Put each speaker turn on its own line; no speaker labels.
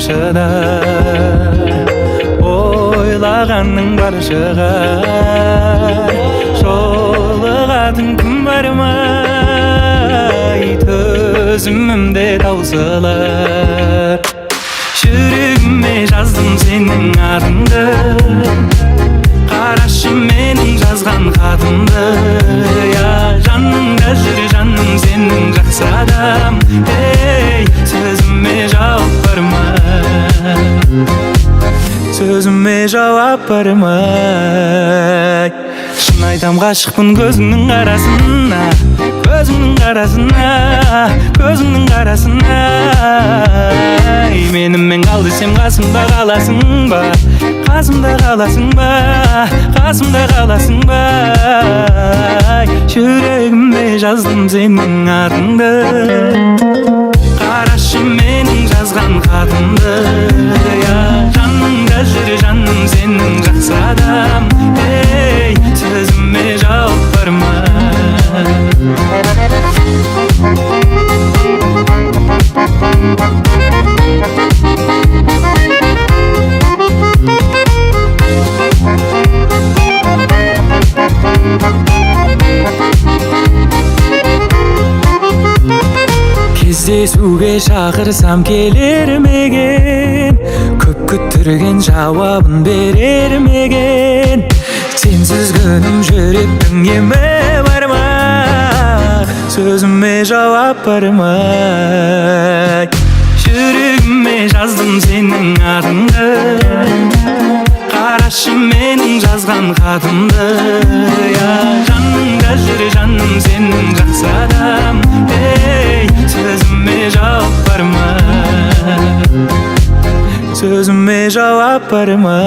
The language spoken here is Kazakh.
каршыда ойлағанның бары шығар жолығатын күн бар ма төзімімде таусылар жүрегіме жаздым сенің атыңды қарашы менің жазған хатымды жаныңда жүр жаным сенің жақсы адам сөзіме жауап бар ма сөзіме жауап бар ма шын айтам ғашықпын көзіңнің қарасына көзіңнің қарасына менімен қал десем қасымда қаласың ба жүрегіме жаздым сенің атыңды қарашы менің жазған хатымды жаныңда жүр жаным сенің жақсы адам сөзіме жауап бар ма кездесуге шақырсам келер мекен көп күттірген жауабын берер мекен сенсіз күнім жүректің емі бар ма сөзіме жауап бар ма жүрегіме жаздым сенің атыңды қарашы менің жазған хатымды жаныңда жүр жаным сенің жақсы адам сөзіме жауап бар ма сөзіме жауап бар ма